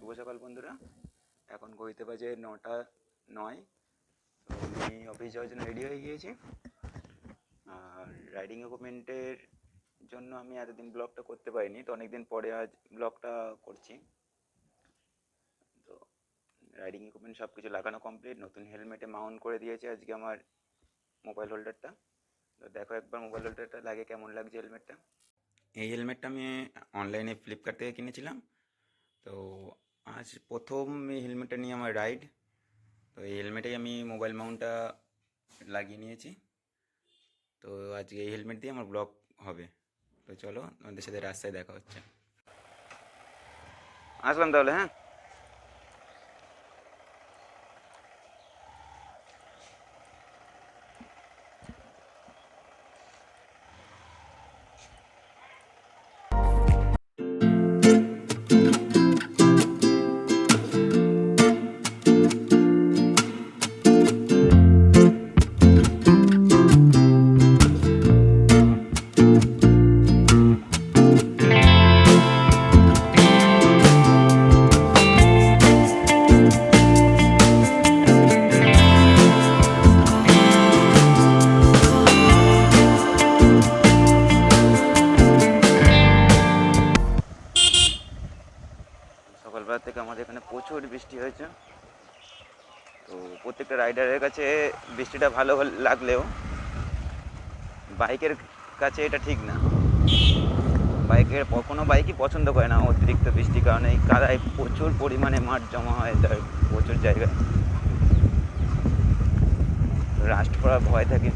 শুভ সকাল বন্ধুরা। এখন ঘড়িতে বাজে 9:09। তো আমি অফিস যাওয়ার জন্য রেডি হয়ে গিয়েছি। আর রাইডিং ইকুইপমেন্টের জন্য আমি এতদিন ব্লগটা করতে পারিনি, তো অনেকদিন পরে আজ ব্লগটা করছি। তো রাইডিং ইকুইপমেন্ট সব কিছু লাগানো কমপ্লিট, নতুন হেলমেটে মাউন্ট করে দিয়েছে আজকে আমার মোবাইল হোল্ডারটা। তো দেখো একবার মোবাইল হোল্ডারটা লাগে কেমন লাগছে হেলমেটটা। এই হেলমেটটা আমি অনলাইনে ফ্লিপকার্ট থেকে কিনেছিলাম। তো আজ প্রথম এই হেলমেটটা নিয়ে আমার রাইড। তো এই হেলমেটেই আমি মোবাইল মাউন্টটা লাগিয়ে নিয়েছি। তো আজকে এই হেলমেট দিয়ে আমার ব্লগ হবে। তো চলো আমাদের সাথে রাস্তায় দেখা হচ্ছে। আসলাম তাহলে, হ্যাঁ। সকালবেলা থেকে আমাদের এখানে প্রচুর বৃষ্টি হয়েছে। তো প্রত্যেকটা রাইডারের কাছে বৃষ্টিটা ভালো লাগলেও বাইকের কাছে এটা ঠিক না। কোনো বাইকই পছন্দ করে না অতিরিক্ত বৃষ্টির কারণে। এই কাদায় প্রচুর পরিমাণে মাঠ জমা হয় তার প্রচুর জায়গায়, রাস্ট করার ভয় থাকে।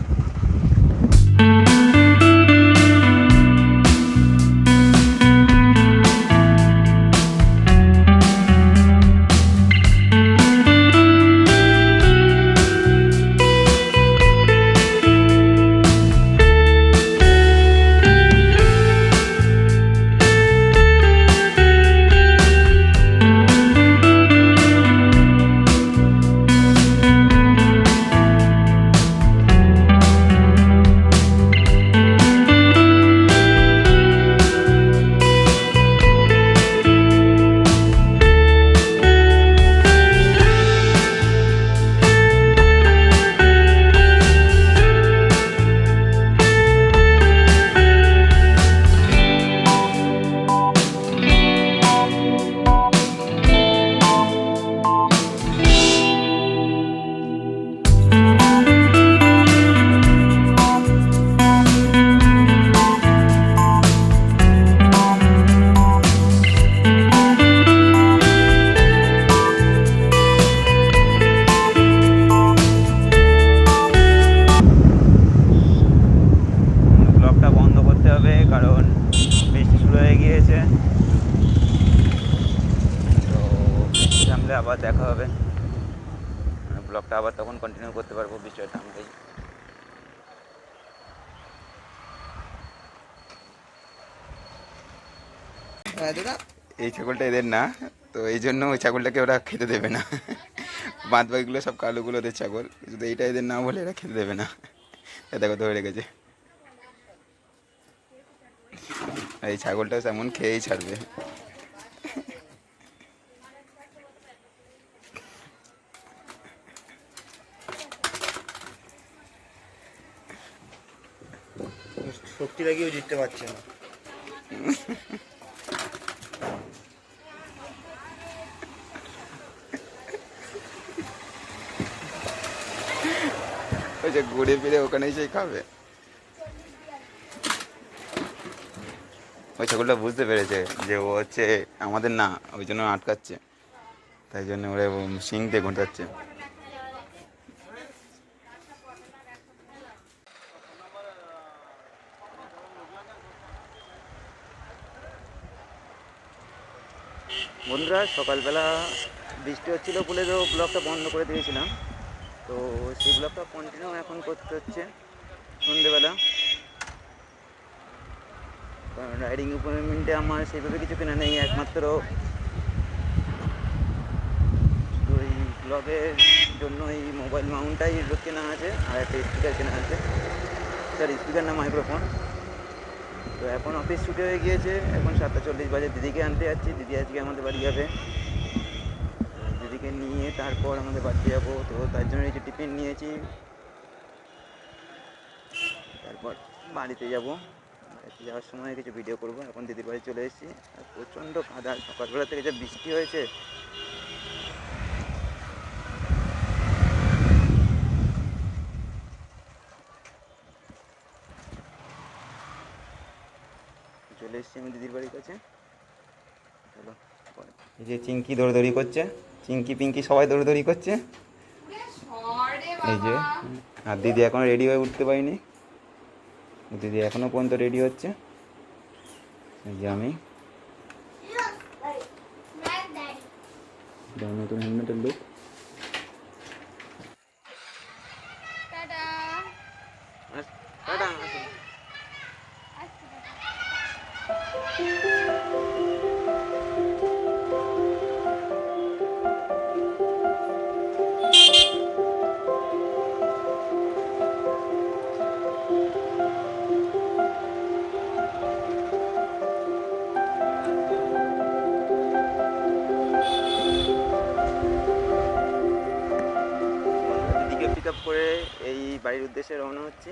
কারণ বৃষ্টি শুরু হয়ে গিয়েছে। তো বৃষ্টি থামলে আবার দেখা হবে, ব্লগটা আবার তখন কন্টিনিউ করতে পারবো বৃষ্টিটা থামলেই। এই ছাগলটা এদের না, তো এই জন্য ওই ছাগলটাকে ওরা খেতে দেবে না। বাদ বাকিগুলো সব কালোগুলো ওদের ছাগল, শুধু এইটা এদের না বলে এরা খেতে দেবে না। দেখো ধরে রেখেছে। এই ছাগলটা তেমন খেয়েই ছাড়বে। শক্তি লাগিয়েও জিততে পারছে না। ওই যে ঘুরে ফিরে ওখানেই সেই খাবে। ওই ছাগলটা বুঝতে পেরেছে যে ও হচ্ছে আমাদের না, ওই জন্য আটকাচ্ছে, তাই জন্য ওরা শিং দিয়ে ঘুরতাচ্ছে। বন্ধুরা, সকালবেলা বৃষ্টি হচ্ছিলো বলে তো ব্লগটা বন্ধ করে দিয়েছিলাম। তো সেই ব্লগটা কন্টিনিউ এখন করতে হচ্ছে সন্ধ্যেবেলা। কারণ রাইডিং ইকুইপমেন্টে আমার সেভাবে কিছু কেনা নেই, একমাত্র শুধু এই ব্লগের জন্য এই মোবাইল মাউন্টটাই কেনা আছে, আর একটা স্পিকার কেনা আছে। স্যার স্পিকার না মাইক্রোফোন। তো এখন অফিস ছুটি হয়ে গিয়েছে, এখন 7:40 বাজে। দিদিকে আনতে যাচ্ছি, দিদি আজকে আমাদের বাড়ি যাবে। থেকে নিয়ে তারপর আমাদের বাড়িতে যাবো, তো তার জন্য এই যে টিফিন নিয়েছি, তারপর বাড়িতে যাব। বাড়িতে যাওয়ার সময় কিছু ভিডিও করব। এখন দিদির বাড়ি চলে এসেছি, আর প্রচণ্ড কাদা, সকালবেলা থেকে যে বৃষ্টি হয়েছে। চলে এসেছি আমি দিদির বাড়ির কাছে। চলো, এই যে চিঙ্কি দৌড়দৌড়ি করছে, চিঙ্কি পিঙ্কি সবাই দৌড়দৌড়ি করছে। এই যে, আর দিদি এখনো রেডি হয়ে উঠতে পারিনি, দিদি এখনো পর্যন্ত রেডি হচ্ছে। এই যে আমি নতুন হেলমেটের লুক। দিদিকে পিক আপ করে এই বাড়ির উদ্দেশ্যে রওনা হচ্ছি।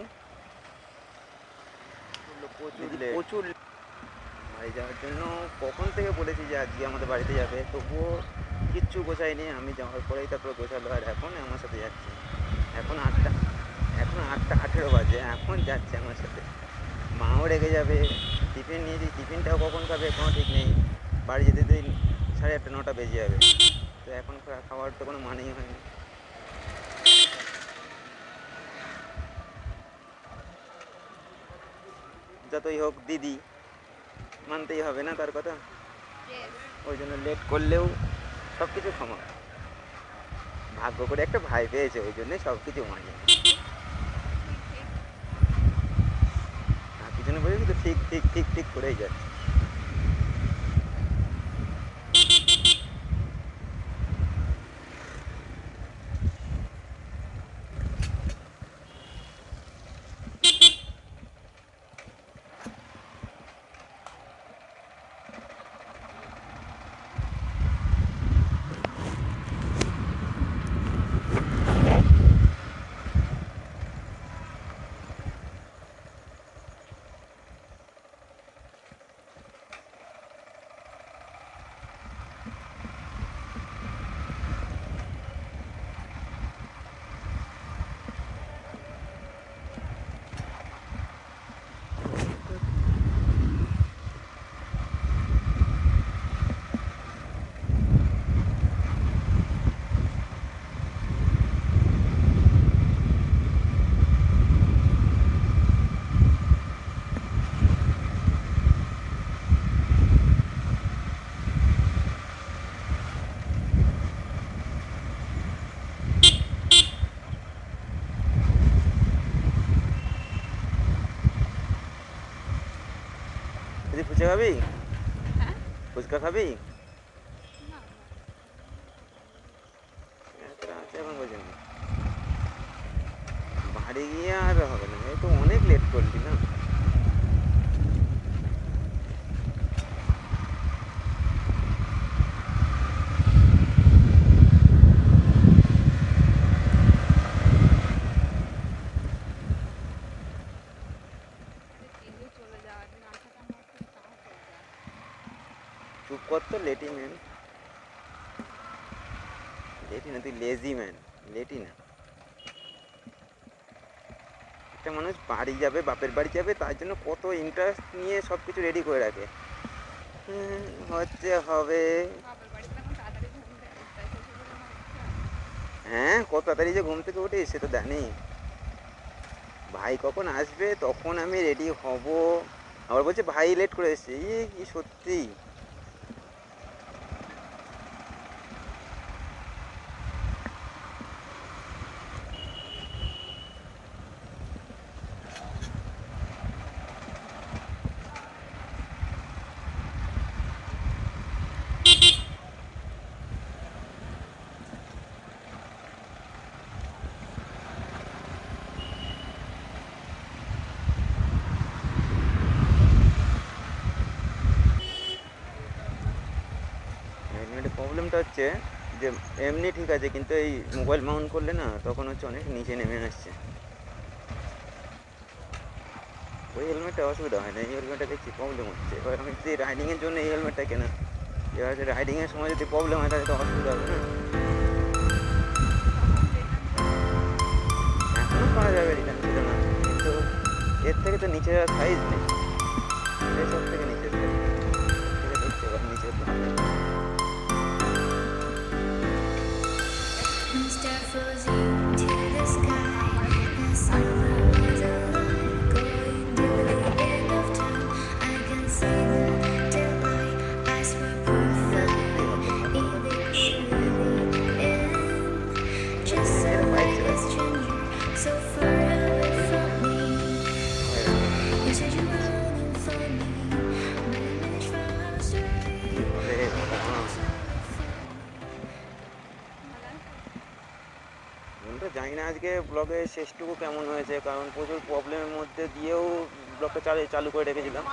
প্রচুর বাড়ি যাওয়ার জন্য কখন থেকে বলেছি যে আজকে আমাদের বাড়িতে যাবে, তবুও কিচ্ছু গোছায়নি। আমি যাওয়ার পরেই তারপরে গোছালো, আর এখন আমার সাথে যাচ্ছে। এখন 8:18 বাজে, এখন যাচ্ছে আমার সাথে। মাও রেগে যাবে। টিফিন নিয়েছি, টিফিনটাও কখন খাবে কোনো ঠিক নেই। বাড়ি যেতে যেতে 8:30 9টা বেজে যাবে, তো এখন খাওয়ার তো কোনো মানেই হয়নি। যতই হোক দিদি, মানতেই হবে না তার কথা। ওই জন্য লেট করলেও সব কিছু ক্ষমা। ভাগ্য করে একটা ভাই পেয়েছে, ওই জন্যই সব কিছু মানে। আর পিছনে বলেছি তো ঠিক ঠিক ঠিক ঠিক করেই যাচ্ছে। দিদি ফুচকা খাবি? ফুচকা খাবি? এখন পর্যন্ত বাড়ি গিয়ে আর হবে না, এই তো অনেক লেট করলি না। চুপ কর তো, লেটি ম্যান। লেটি না, তুই লেজি ম্যান, লেটি না। একটা মানুষ বাড়ি যাবে, বাপের বাড়ি যাবে, তার জন্য কত ইন্টারেস্ট নিয়ে সব কিছু রেডি করে রাখে। হচ্ছে হবে। হ্যাঁ, কত তাড়াতাড়ি যে ঘুম থেকে উঠিস সে তো জানি। ভাই কখন আসবে তখন আমি রেডি হব, আবার বলছে ভাই লেট করে এসছে। কি সত্যি। প্রবলেমটা হচ্ছে যে এমনি ঠিক আছে, কিন্তু এই মোবাইল মাউন্ট করলে না তখন হচ্ছে অনেক নিচে নেমে আসছে। ওই হেলমেটটা অসুবিধা হয় না, এই হেলমেটটা দেখছি প্রবলেম হচ্ছে। এবার আমি যদি রাইডিংয়ের জন্য এই হেলমেটটা কেনা, এবার রাইডিংয়ের সময় যদি প্রবলেম হয় তাহলে তো অসুবিধা হবে না। এখনও করা যাবে রিটার্ন ছিল না, কিন্তু এর থেকে তো নিচে যাওয়ার সাইজ নেই, এটাই সব থেকে নিচের সাইজ। থেকে দেখছি এবার নিচের Start floating to the sky. The summer was alive, going to the end of time. I can see the daylight. I swear perfectly in the end. Just like a stranger, so far away from me. You said you were running for me, but I managed from our story. বন্ধুরা, জানি না আজকে ব্লগের শেষটুকু কেমন হয়েছে, কারণ প্রচুর প্রবলেমের মধ্যে দিয়েও ব্লগটা চালু করে রেখেছিলাম।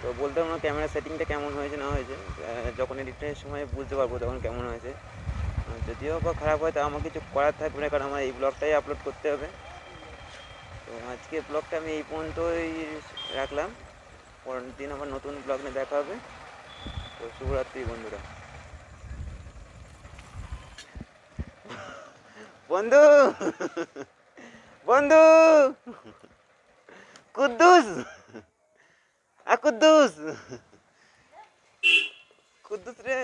তো বলতে পারবো না ক্যামেরা সেটিংটা কেমন হয়েছে না হয়েছে, যখন এডিটের সময় বুঝতে পারবো তখন কেমন হয়েছে। যদিও বা খারাপ হয় তা আমার কিছু করার থাকবে না, কারণ আমার এই ব্লগটাই আপলোড করতে হবে। তো আজকে ব্লগটা আমি এই পর্যন্তই রাখলাম, পরের দিন আবার নতুন ব্লগ নিয়ে দেখা হবে। তো শুভরাত্রি বন্ধুরা। বন্ধু, বন্ধু, কুদ্দুস, কুদ্দুস, কুদ্দুস রে।